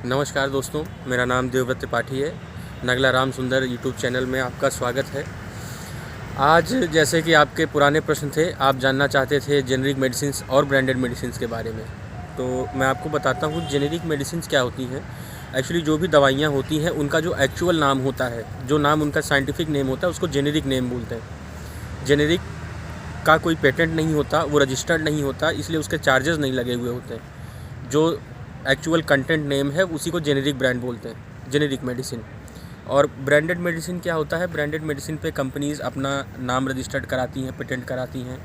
नमस्कार दोस्तों, मेरा नाम देवव्रत त्रिपाठी है। नगला राम सुंदर यूट्यूब चैनल में आपका स्वागत है। आज जैसे कि आपके पुराने प्रश्न थे, आप जानना चाहते थे जेनेरिक मेडिसिन्स और ब्रांडेड मेडिसिन्स के बारे में। तो मैं आपको बताता हूँ जेनेरिक मेडिसिन्स क्या होती हैं। एक्चुअली जो भी दवाइयाँ होती हैं उनका जो एक्चुअल नाम होता है, जो नाम उनका साइंटिफिक नेम होता है, उसको जेनेरिक नेम बोलते हैं। जेनेरिक का कोई पेटेंट नहीं होता, वो रजिस्टर्ड नहीं होता, इसलिए उसके चार्जेस नहीं लगे हुए होते हैं। जो एक्चुअल कंटेंट नेम है उसी को जेनेरिक ब्रांड बोलते हैं, जेनेरिक मेडिसिन। और ब्रांडेड मेडिसिन क्या होता है? ब्रांडेड मेडिसिन पे कंपनीज़ अपना नाम रजिस्टर्ड कराती हैं, पेटेंट कराती हैं,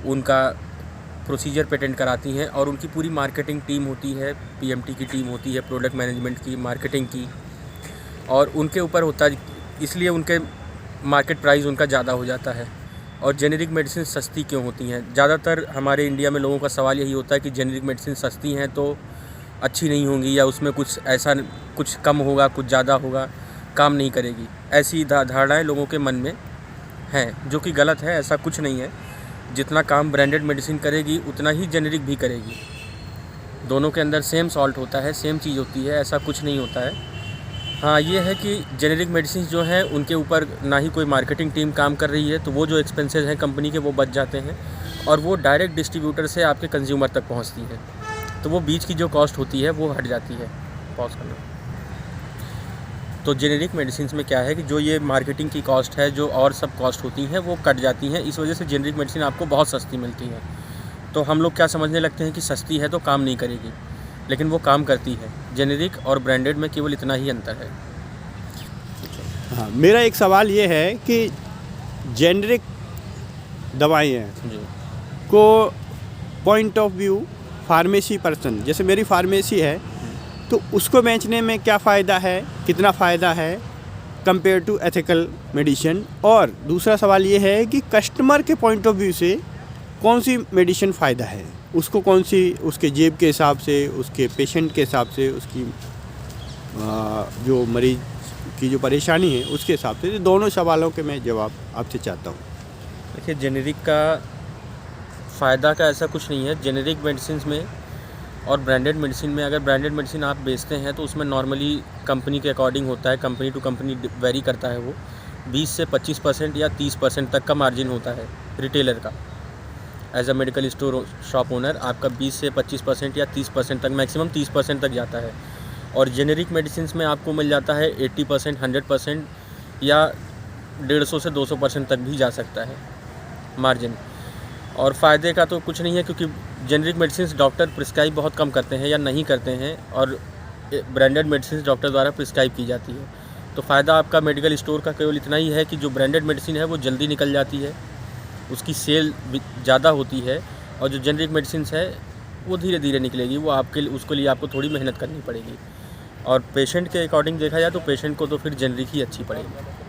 उनका प्रोसीजर पेटेंट कराती हैं और उनकी पूरी मार्केटिंग टीम होती है, पीएमटी की टीम होती है, प्रोडक्ट मैनेजमेंट की, मार्केटिंग की, और उनके ऊपर होता है, इसलिए उनके मार्केट प्राइस उनका ज़्यादा हो जाता है। और जेनेरिक मेडिसिन सस्ती क्यों होती हैं? ज़्यादातर हमारे इंडिया में लोगों का सवाल यही होता है कि जेनेरिक मेडिसिन सस्ती हैं तो अच्छी नहीं होंगी, या उसमें कुछ ऐसा कुछ कम होगा, कुछ ज़्यादा होगा, काम नहीं करेगी। ऐसी धारणाएं लोगों के मन में हैं, जो कि गलत है। ऐसा कुछ नहीं है। जितना काम ब्रांडेड मेडिसिन करेगी उतना ही जेनेरिक भी करेगी। दोनों के अंदर सेम सॉल्ट होता है, सेम चीज़ होती है, ऐसा कुछ नहीं होता है। हाँ, ये है कि जेनेरिक मेडिसिन जो हैं उनके ऊपर ना ही कोई मार्केटिंग टीम काम कर रही है, तो वो जो एक्सपेंसेस हैं कंपनी के वो बच जाते हैं और वो डायरेक्ट डिस्ट्रीब्यूटर से आपके कंज्यूमर तक पहुँचती है। तो वो बीच की जो कॉस्ट होती है वो हट जाती है। पॉज करना। तो जेनेरिक मेडिसिन में क्या है कि जो ये मार्केटिंग की कॉस्ट है, जो और सब कॉस्ट होती हैं, वो कट जाती हैं। इस वजह से जेनेरिक मेडिसिन आपको बहुत सस्ती मिलती है। तो हम लोग क्या समझने लगते हैं कि सस्ती है तो काम नहीं करेगी, लेकिन वो काम करती है। जेनेरिक और ब्रांडेड में केवल इतना ही अंतर है। हाँ, मेरा एक सवाल ये है कि जेनेरिक दवाइयाँ जी को point of view pharmacy person, जैसे मेरी फार्मेसी है, तो उसको बेचने में क्या फ़ायदा है, कितना फ़ायदा है कंपेयर टू एथिकल मेडिसिन। और दूसरा सवाल ये है कि कस्टमर के पॉइंट ऑफ व्यू से कौन सी मेडिसिन फ़ायदा है, उसको कौन सी, उसके जेब के हिसाब से, उसके पेशेंट के हिसाब से, उसकी जो मरीज़ की जो परेशानी है उसके हिसाब से। दोनों सवालों के मैं जवाब आपसे चाहता हूँ। देखिए, जेनेरिक का फ़ायदा का ऐसा कुछ नहीं है। जेनेरिक मेडिसिन में और ब्रांडेड मेडिसिन में, अगर ब्रांडेड मेडिसिन आप बेचते हैं तो उसमें नॉर्मली कंपनी के अकॉर्डिंग होता है, कंपनी टू कंपनी वेरी करता है। वो 20 से 25% या 30% तक का मार्जिन होता है रिटेलर का। As a medical store shop owner आपका 20 से 25% या 30% तक, मैक्सिमम 30% तक जाता है। और जेनेरिक मेडिसिन में आपको मिल जाता है 80%, 100% या 150 से 200% तक भी जा सकता है मार्जिन। और फ़ायदे का तो कुछ नहीं है, क्योंकि जेनेरिक मेडिसिन डॉक्टर प्रिस्क्राइब बहुत कम करते हैं या नहीं करते हैं, और ब्रांडेड मेडिसिन डॉक्टर द्वारा प्रिस्क्राइब की जाती है। तो फ़ायदा आपका मेडिकल स्टोर का केवल इतना ही है कि जो ब्रांडेड मेडिसिन है वो जल्दी निकल जाती है, उसकी सेल ज़्यादा होती है, और जो जेनेरिक मेडिसिन है वो धीरे धीरे निकलेगी। वो उसके लिए आपको थोड़ी मेहनत करनी पड़ेगी। और पेशेंट के अकॉर्डिंग देखा जाए तो पेशेंट को तो फिर जेनेरिक ही अच्छी पड़ेगी।